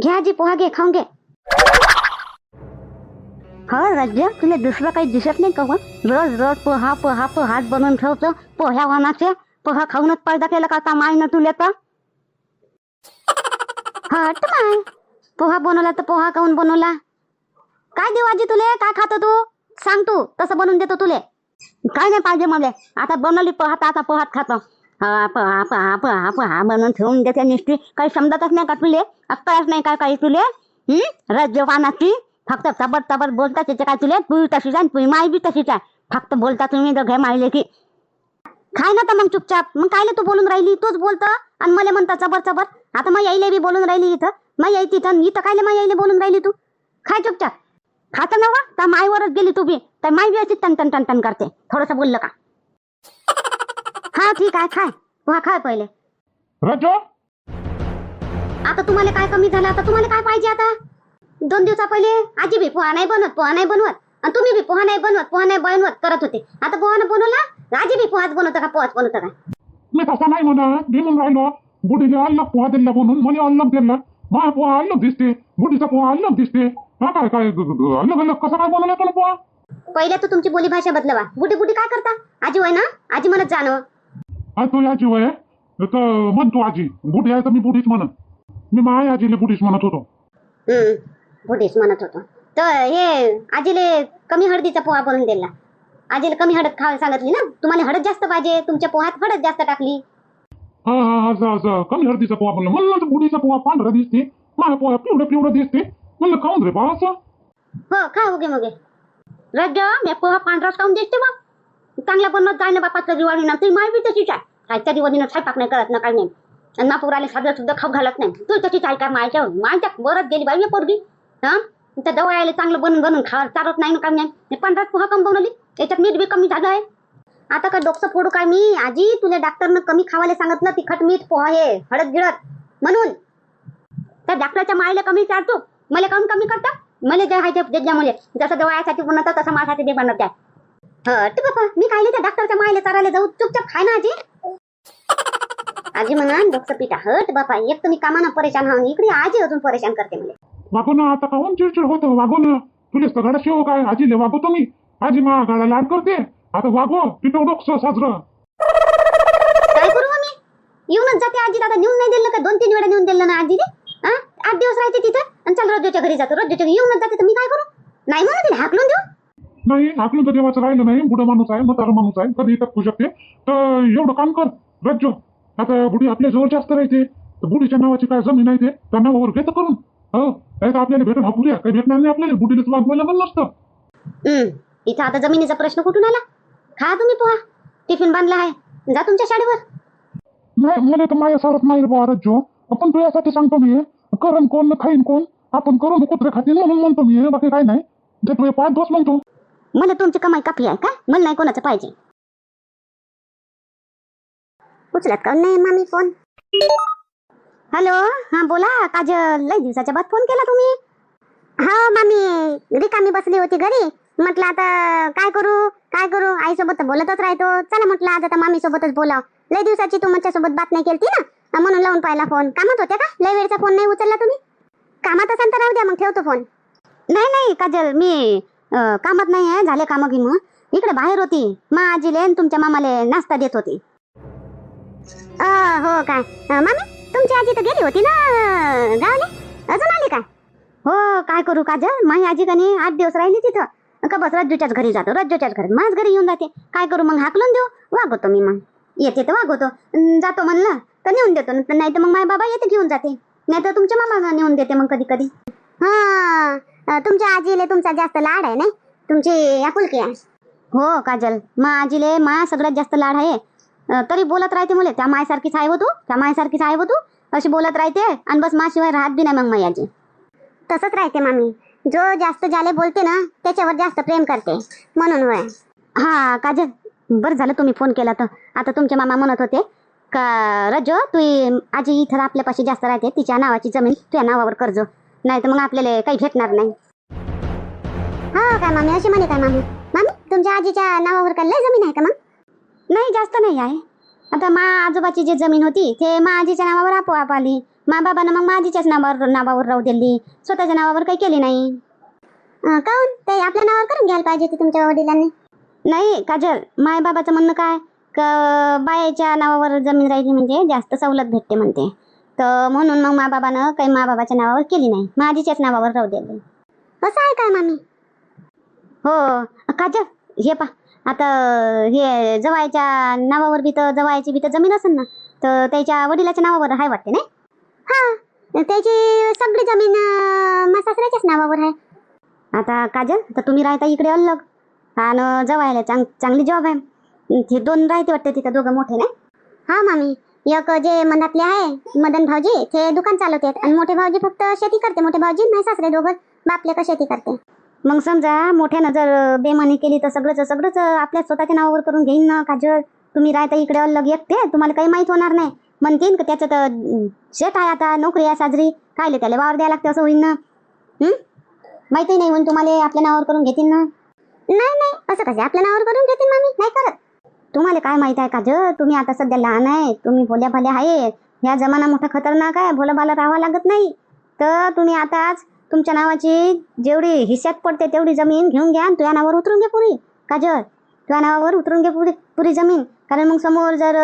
घे आजी पोहा घे, खाऊन घे. हो राज्य, तुला दुसरं काही दिसत नाही का? रोज रोज पोहा पोहा पोहाच बनवून ठेवतो. पोह्या वानाचे पोहा खाऊनच पैदा केला का आता माय ना तुला? तर हट माय, पोहा बनवला तर पोहा खाऊन बनवला. काय देऊ आजी तुले? काय खातो तू? सांग, तू तसं बनवून देतो तुले. काय नाही पाहिजे मला. आता बनवली पोहा तर आता पोहात खातो. हा पोहा पोहा पोहा पोहा बनवून ठेवून देते निष्ठी. काही समजतच नाही का तुले? अक्कलच नाही का काही तुले? राज्य वानाची फक्त तबर तबर बोलता. त्याचे काय तुले? तू तशीच आहे, तुझी माय बी तशीच आहे. फक्त बोलता तुम्ही दोघे मायले की. खाय ना तर मग चुपचाप. मग कायले तू बोलून राहिली? तूच बोलतं आणि मला म्हणता चबर चबर. आता मग यायले बी बोलून राहिली इथं. मग याय तिथं इथं कायले मग यायले बोलून राहिली तू? खाय चुपचाप. खातं ना वा, त्या मायवरच गेली तू बी. तर माय बी अशी टन टन टन टन करते थोडंसं बोललं का. हा ठीक आहे, खाय पोहा खाय पहिले. राजू, आता तुम्हाला काय कमी झालं? आता तुम्हाला काय पाहिजे? आता 2 दिवसा पहिले आजी बी पोहा नाही बनवत, पोहा नाही बनवत, आणि तुम्ही बी पोहा नाही बनवत, पोहा नाही बनवत करत होते. आता पोहा न बनवला, आजी बी पोहाच बनवतं का? पोहाच बनवतं का? मी तसा नाही म्हणत. घेऊन राहिलो बुढीला अलग पोहा दिला बनून, मला अलग दिला. माझा पोहा अलग दिसते, बुढीचा पोहा अलग दिसते. हा काय काय अलग अलग कसं काय बनवलं तुला पोहा? पहिल्या तर तुमची बोली भाषा बदलवा. बुढी बुढी काय करता? आजी होय ना, आजी म्हणत जाणं. तू आजी वय तर म्हणतो आजी. बुढी आहे तर मी बुढीच म्हणत. मी माझ्या आजीला बुढीच म्हणत होतो. बुढीच म्हणत होतो तर हे आजीले कमी हळदीचा पोहा बनवून दिला. आजीला कमी हळद खायला सांगितली ना. तुम्हाला हळद जास्त पाहिजे, तुमच्या पोहात हळद जास्त टाकली. हा हा असं असं कमी हळदीचा पोहा बनला. मला तर बुढीचा पोहा पांढरा दिसते, माझा पोहा पिवळा पिवळा दिसते. म्हणलं खाऊन रे बा असं. हो खा उगे मगे. राज्य मी पोहा पांढराच खाऊन दिसते मग. चांगला बनवत जाय ना बापाचं दिवाळी ना. तुम्ही माय बी तशीच आहे. खायच्या दिवाळीनं स्वयंपाक नाही करत ना, काही नाही. आणि नागपूरला साजरा सुद्धा खाऊ घालत नाही. तू तशीच आहे का? मायच्या बरंच गेली बाई पोरगी. हा त्या जवळ आले चांगलं बनून बनून खा चालत नाही ना, काही नाही. पांढराच पोहा कम बनवली, त्याच्यात मीठ बी कमी झालं आहे. आता काय डोकं फोडू काय मी? आजी तुला डॉक्टरनं कमी खावायला सांगितलं तिखट मीठ पोहा हे हळद गिळत म्हणून. त्या डॉक्टरच्या मायला कमी चालतो, मला कमी कमी करता. मला जे आहे ते द्या. मला जसं डोळ्यासाठी बनवतं तसं माझ्यासाठी ते बनवत आहे. तू बाबा मी काय त्या डॉक्टरच्या मायला चारायला जाऊ? चुपचाप खाय ना आजी. आजी म्हणा डोकं पिटा. हट बापा, एक तुम्ही कामानं परेशान होऊन इकडे आजी अजून परेशान करते मला. वागो ना आता काहून चिडचिड होतं? वागो ना. तुला सगळं शेव काय आजीले वागवतो मी. आजी मा गाडा लाड करते. आता वागव तिथं डोकं साजरं. काय करू मी? येऊनच जाते आजी. आता नेऊन नाही दिलं का? 2-3 वेळा नेऊन दिलं ना आजीने. 8 दिवस राहायचे तिथं आणि चल रोजच्या घरी जातो. रोजच्या घरी येऊनच जाते तर मी काय करू? नाही म्हणून तिला हाकलून देऊ? नाही हाकलून तर देवाचं राहिलं नाही. बुडा माणूस आहे, म्हातारा माणूस आहे, कधी टाकू शकते. तर एवढं काम कर रज्जो. आता बुडी आपल्या जवळ जास्त राहते तर बुडीच्या नावाची काय जमीन आहे ते त्या नावावर घेतं करून. हो नाही तर आपल्याला भेटून हापुऱ्या काही भेटणार नाही आपल्याला. बुडीलाच वागवायला पण नसतं. इथं आता जमिनीचा प्रश्न कुठून आला? खा तुम्ही पोहा, टिफिन बांधला आहे, जा तुमच्या शाळेवर. नाही मला तर माझ्या सारत नाही बा रज्जो. आपण तुझ्यासाठी सांगतो मी. करण कोण खाईन कोण? आपण करून कुत्रे खातील म्हणून म्हणतो मी, बाकी काय नाही. जे तुझे पाच दोस्त म्हणतो. मला तुमची कमाई कापली आहे का? मला नाही कोणाचं पाहिजे. उचलत का नाही मामी फोन? हॅलो, हा बोला. काजल, लय दिवसाच्या बाद फोन केला तुम्ही. हा मामी रिकामी बसली होती घरी. म्हटलं आता काय करू काय करू, आईसोबत बोलतच राहतो. चला म्हटलं आज आता मामी सोबतच बोलाव. लय दिवसाची तू माझ्यासोबत बात नाही केली ना, म्हणून लावून पाहिला फोन. कामात होत्या का? लय वेळचा फोन नाही उचलला तुम्ही. कामात असाल तर राहू द्या, मग ठेवतो फोन. नाही नाही काजल, मी कामात नाही आहे. झाले कामं की मग इकडे बाहेर होती. मा आजीले तुमच्या मामाले नाश्ता देत होती. हो काय मामी, तुमची आजी तर गेली होती ना गावाले, अजून आली काय? हो काय करू काजल, माझी आजी का नाही 8 दिवस राहिली तिथं का. बस रज्जूच्याच घरी जातो, रज्जूच्याच घरी माझ घरी येऊन जाते. काय करू मग, हाकलून देऊ? वागवतो मी. मग येते तर वागवतो, जातो म्हणलं तर नेऊन देतो, नाही तर मग माझे बाबा येते घेऊन जाते, नाही तर तुमच्या मामा नेऊन देते मग कधी कधी. हा तुमच्या आजीले तुमचा जास्त लाड आहे नाही, तुमची आपुलकी आहे. हो काजल, मा आजीले मा सगळ्यात जास्त लाड आहे. तरी बोलत राहते मुले, त्या मायसारखीच आहे हो तू, त्या मायसारखीच आहे हो तू, अशी बोलत राहते. आणि बस माशिवाय राहत बी नाही मग माई आजी. तसंच राहते मामी, जो जास्त ज्याले बोलते ना त्याच्यावर जास्त प्रेम करते म्हणून. होय हा काजल, बरं झालं तुम्ही फोन केला. तर आता तुमचे मामा म्हणत होते का रजो तू आजी इथं आपल्यापाशी जास्त राहते, तिच्या नावाची जमीन तुझ्या नावावर कर्ज, नाही तर मग आपल्याला काही भेटणार नाही. हा काय मामी, अशी म्हणे काय मामी? मामी तुमच्या आजीच्या नावावर काय लय जमीन आहे का? मग नाही जास्त नाही आहे. आता मा आजोबाची जी जमीन होती ते मा आजीच्या नावावर आपोआप आली. बाबानं मग माझीच्याच नावावर राहू दिली, स्वतःच्या नावावर काही केली नाही. काहून ते आपल्या नावावर करून घ्यायला पाहिजे होती तुमच्या वडिलांनी. नाही काजल, माय बाबाचं म्हणणं काय का बायाच्या नावावर जमीन राहिली म्हणजे जास्त सवलत भेटते म्हणते, तर म्हणून मग बाबानं काही बाबाच्या नावावर केली नाही, माझीच्याच नावावर राहू दिली. असं आहे काय मामी? हो काजल, हे पा आता हे जवायच्या नावावर बी तर जवायची बी तर जमीन असेल ना, तर त्याच्या वडिलाच्या नावावर आहे वाटते नाही? हा, त्याची सगळी जमीन माझ्या सासऱ्याच्याच नावावर आहे. आता काजल, तर तुम्ही राहता इकडे अलग आणि जवायला चांगली जॉब आहे, ते दोन राहते वाटते तिथं, दोघं मोठे नाही? हा मामी, एक जे मनातले आहे मदन भाऊजी ते दुकान चालवतात आणि मोठे भाऊजी फक्त शेती करते. मोठे भाऊजी नाही सासरे दोघं बापले का शेती करते. मग समजा मोठ्यानं जर बेमानी केली तर सगळंच आपल्या स्वतःच्या नावावर करून घेईन ना काजल. तुम्ही राहता इकडे अलग एकटे, तुम्हाला काही माहित होणार नाही, म्हणतील का त्याचं तर शेत आहे, आता नोकरी आहे साजरी, कायले त्याला वावर द्यायला लागते असं होईन ना. माहिती नाही म्हणून तुम्हाला आपल्या नावावर करून घेतील ना. नाही असं कसं आपल्या नावावर करून घेतील मामी, नाही करत. तुम्हाला काय माहित आहे काजल, तुम्ही आता सध्या लहान आहे, तुम्ही भोल्या भाल्या आहे, ह्या जमाना मोठा खतरनाक आहे, भोलं भालं राहावं लागत नाही. तर तुम्ही आताच तुमच्या नावाची जेवढी हिस्सात पडते तेवढी जमीन घेऊन घ्या आणि तुझ्या नावावर उतरून घे पुरी काजल, तुझ्या नावावर उतरून घे पुरी जमीन. कारण मग समोर जर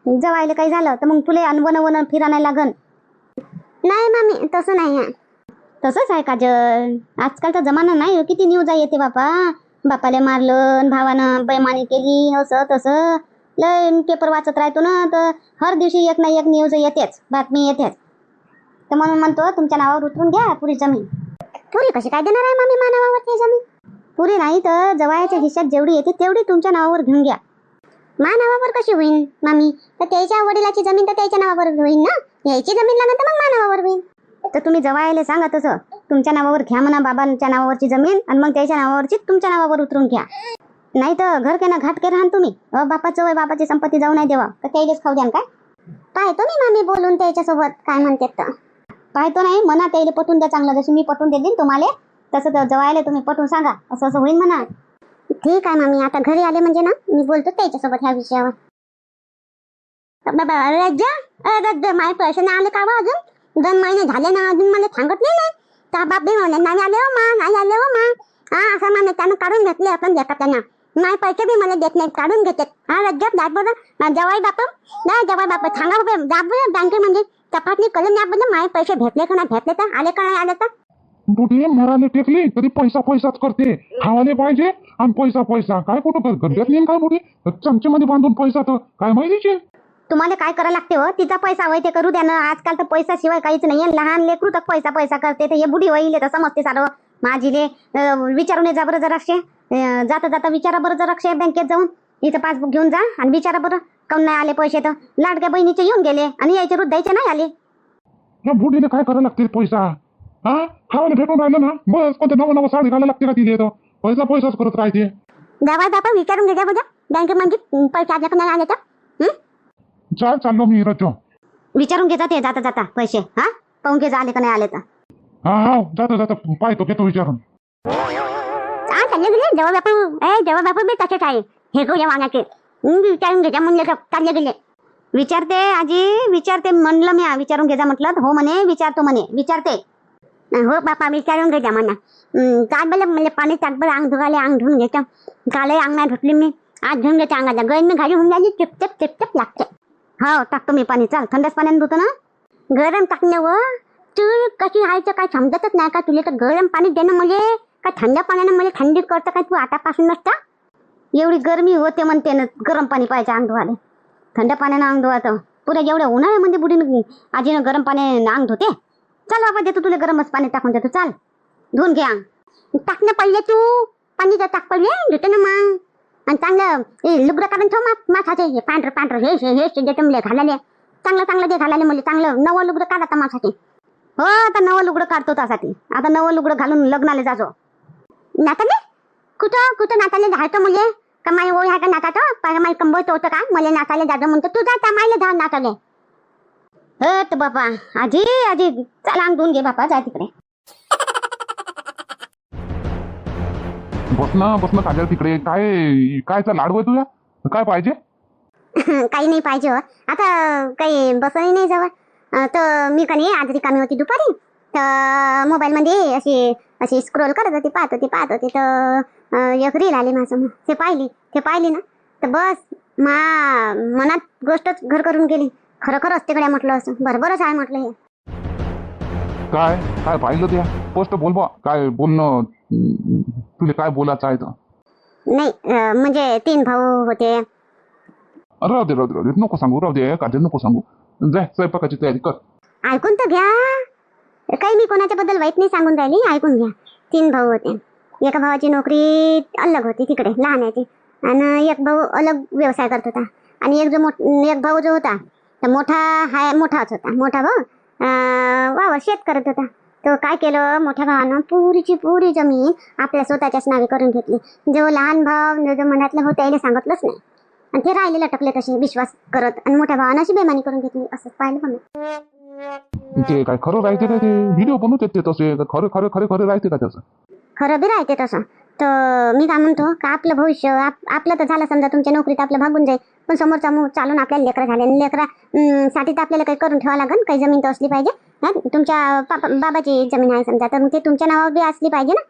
जवायला काही झालं तर मग तुला वन फिरा नाही लागन. नाही मामी, तसं नाही आहे. तसंच आहे काजल, आजकालचा जमाना नाही, किती न्यूज येते बापाला मारलं, भावानं बेमानी केली, असं तसं लय पेपर वाचत राहतो ना, तर हर दिवशी एक ना एक न्यूज येतेच, बातमी येतेच. तर म्हणून म्हणतो तुमच्या नावावर उतरून घ्या पुरी जमीन. पुरी कशी काय देणार आहे मामी माझ्या नावावर ते जमीन? पुरी नाही तर जवायच्या हिश्श्यात जेवढी येते तेवढी तुमच्या नावावर घेऊन घ्या. माझ्या नावावर कशी होईल मामी? तर त्याच्या वडिलाची जमीन तर त्याच्या नावावर होईल ना, यायची जमीन लागेल तर मग माझ्या नावावर होईल. तर तुम्ही जवायला सांगा तसं, तुमच्या नावावर घ्या म्हणा बाबांच्या नावावरची जमीन आणि मग त्याच्या नावावरची तुमच्या नावावर उतरून घ्या. नाही तर घर के ना घाट के राहन तुम्ही. बापाचं वय बापाची संपत्ती जाऊ नाही देवा, तर त्याइलेच खाऊ द्या काय? पाहतो मी मामी बोलून त्याच्यासोबत काय म्हणतात तर. पाहतो नाही म्हणा, त्याला पटवून द्या चांगलं, जसं मी पटवून देईन तुम्हाला तसं तर जवायला तुम्ही पटवून सांगा, असं असं होईल म्हणा. ठीक आहे मामी, आता घरी आले म्हणजे ना मी बोलतो त्याच्यासोबत ह्या विषयावर. बाबा रज्जा माझे पैसे नाही आले का बा अजून? 2 महिने झाले ना, अजून मला सांगत नाही. त्या बाप बी म्हणे नाही आले हो मा, नाही आले हो मा. हा असं म्हणे, त्यानं काढून घेतले आपण लेखात्यांना. नाही पैसे बी मला देत नाही, काढून घेतात. हा रज्जा जात बरं जवाई बाप, नाही जवाई बाप सांगा बरं बँकेमध्ये तपासणी करून या बरं माझे पैसे भेटले का नाही भेटले, तर आले का नाही आले तर. बुढी मराले टेकली तरी पैसाच करते, खावाले पाहिजे आणि पैसा काय कुठं गड्ड्यात नेम काय बुढी चमच्यामध्ये बांधून पैसा तर काय माहितीचे. तुम्हाला काय करायला लागते हो, तिचा पैसा होय ते करू द्या ना. आजकाल तर पैसा शिवाय काहीच नाहीये, लहान लेकरू तर पैसा करते, तर हे बुढी होईल तर समजते सारं. माझीले विचारून जा बरं जराशे, जाता विचारा बरं जराशे बँकेत जाऊन, इथं पासबुक घेऊन जा आणि विचारा बरं काऊन नाही आले पैसे. तर लाडक्या बहिणीचे येऊन गेले आणि यायचे रोज द्यायचे नाही आले. या बुढीला काय करायला लागते पैसा? हा खावायला भेटून राहिलं ना, बस कोणते नवं साडी घालायला लागते का तिथे, तर पैसाच करत राहते. जवाई बापा विचारून घ्या बघा बँकेमध्ये पैसे आले का नाही आले तर. चाललो मी रज्जो. विचारून घेता ते जाता पैसे, हा पाहून घे आले का नाही आले तर. हा जाता पाहतो घेतो विचारून. चालले गेले जवळ बापू बी तसेच आहे, हे गो या वांगाचे विचारून घ्या म्हणले तर चालले गेले. विचारते आजी, विचारते म्हणलं मी, विचारून घे जा म्हटलं. हो म्हणे विचारतो म्हणे, विचारते. हो बापा विचारून घे जा म्हणा. काय बोल म्हणजे पाणी टाक बरं, अंग धुवाले अंग धुवून घेतो. कालही अंग नाही धुतली मी, आज धुवून घेते अंगाला. गैन मी घाली होऊन जायची, टिपटप लागते. हो टाकतो मी पाणी, चाल थंडच पाण्याने धुतो ना. गरम टाकण्यावर तू कशी राहायचं काय समजतच नाही का तुला? तर गरम पाणी देणं म्हणजे काय थंड पाण्यानं म्हणजे थंडी करतं काय तू आतापासून नसतं? एवढी गरमी होते म्हणते ना, गरम पाणी पाहिजे अंग धुवाले. थंड पाण्यानं अंग धुवायचं पुऱ्या एवढ्या उन्हाळ्यामध्ये बुढीनं आजीनं गरम पाण्याने अंग धुते. चल बाबा देतो तुला गरमच पाणी टाकून देतो, चाल धुवून घे अंग. टाकणं पडले तू पाणी तर टाक पडले धुते ना मग. आणि चांगलं लुगडं काढून ठेव माझ्यासाठी, पांढरं हे देते मला घालायला. चांगलं दे घालायला मला, चांगलं नवं लुगडं काढ आता माझ्यासाठी. हो आता नवं लुगडं काढतो त्यासाठी, आता नवं लुगडं घालून लग्नाला जाजो. नाताले कुठं नाताले धाडतो मुले का माई ओळ आहे का नाताचं माई कंबळ होतं का मला नाताले जाजो म्हणतो. तू जा मायला धाड नाताले. हट बापा आजी चला अंग धुवून घे बापा, जा तिकडे. बस ना काजल तिकडे. कायचा लाडू आहे तुझ्या? काय पाहिजे? काही नाही पाहिजे हो. आता काही बसही नाही जवळ, तर मी का नाही आज रिकामी होती दुपारी, तर मोबाईलमध्ये अशी अशी स्क्रोल करत होती, पाहत होती तर एक रील आली माझ्यासमोर. ते पाहिली ना, तर बस मनात गोष्टच घर करून गेली. खरं असते गड्या म्हटलं, असं बरोबरच आहे म्हटलं हे. काय काय पाहिलं त्या पोस्ट? बोल बा, काय बोलणं तुला काय बोलायचं आहे तर? नाही म्हणजे 3 भाऊ होते. राहू दे नको सांगू, राहू दे काजल नको सांगू. जाय स्वयंपाकाची तयारी कर. ऐकून तर घ्या, काही मी कोणाच्या बद्दल वाईट नाही सांगून राहिली, ऐकून घ्या. 3 भाऊ होते. एका भावाची नोकरी अलग होती तिकडे लहानाची, आणि एक भाऊ अलग व्यवसाय करत होता. आणि एक भाऊ जो होता तर मोठाच होता. मोठा भाऊ वावर शेत करत होता. तो काय केलं, मोठ्या भावानं पुरीची पुरी जमीन आपल्या स्वतःच्याच नावे करून घेतली. जो लहान भाव जो मनातलं होतं त्याला सांगितलंच नाही, आणि ते राहिले लटकले तसे विश्वास करत, आणि मोठ्या भावानं अशी बेमानी करून घेतली. असंच पाहिलं पण. ते काय खरं राहते का? ते व्हिडिओ बनवतात ते तसे खरं खरं खरं खरं राहते का त्याचं? खरं बी राहते तसं. तर मी काय म्हणतो का, आपलं भविष्य आपलं तर झालं समजा, तुमच्या नोकरीत आपलं भागून जाईल, पण समोरचा चालून आपल्याला लेकरं झाले, आणि लेकरा साठी तर आपल्याला काही करून ठेवावं लागेल. काही जमीन तर असली पाहिजे. तुमच्या बाबाची जमीन आहे समजा, तर मग ते तुमच्या नावावर बी असली पाहिजे ना.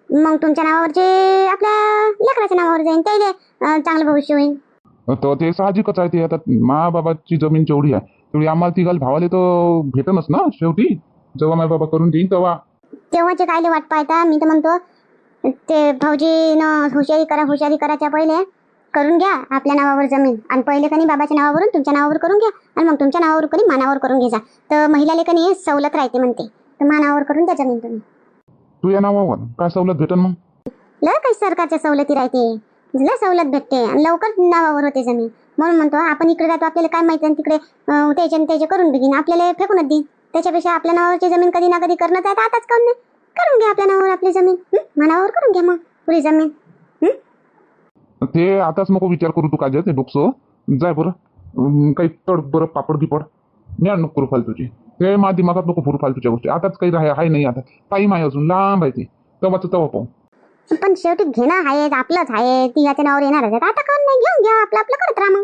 मग तुमच्या नावावरचे आपल्या लेकराच्या नावावर जाईल, त्याला चांगलं भविष्य होईल. तर ते साहजिकच आहे. ते आता मा बाबाची जमीन जेवढी आहे तेवढी आम्हाला तिघाल भावाले तर भेटनच ना शेवटी. जेव्हा माझ्या बाबा करून देईन तेव्हाचे कायले वाट पाहता. मी तर म्हणतो ते भाऊजीनं हुशारी करायच्या पहिले करून घ्या आपल्या नावावर जमीन, आणि पहिले कधी बाबाच्या नावावरून तुमच्या नावावर करून घ्या, आणि मग तुमच्या नावावर कधी मानावर करून घ्या. तर महिलाले कधी सवलत राहते म्हणते, तर मानावर करून द्या जमीन तुम्ही. तू या नावावर काय सवलत भेटन मग? लय काही सरकारच्या सवलती राहते, लय सवलत भेटते, आणि लवकर नावावर होते जमीन. म्हणून म्हणतो आपण इकडे जातो, आपल्याला काय माहिती, आणि तिकडे त्याचे करून begin आपल्याला फेकूनच देईन. त्याच्यापेक्षा आपल्या नावावरची जमीन कधी ना कधी करणं आहे, आताच करून नाही करून घ्या आपल्या नावावर आपली जमीन. मनावर करून घ्या मग पुरी जमीन. ते आताच नको विचार करू तू. काय ते डोकसं जाय बरं, काही तड बरं पापड गिपड ज्ञान नको करू फालतूची. ते माझ्या दिमागात नको फुरू फालतूच्या गोष्टी. आताच काही आहे नाही, आता टाईम आहे अजून लांब आहे. ते तेव्हा पाहू. पण शेवटी घेणं आहे आपलंच आहे, ती याच्या नावावर येणारच आहे. आता करून नाही घेऊन घ्या, आपलं करत राहा मग.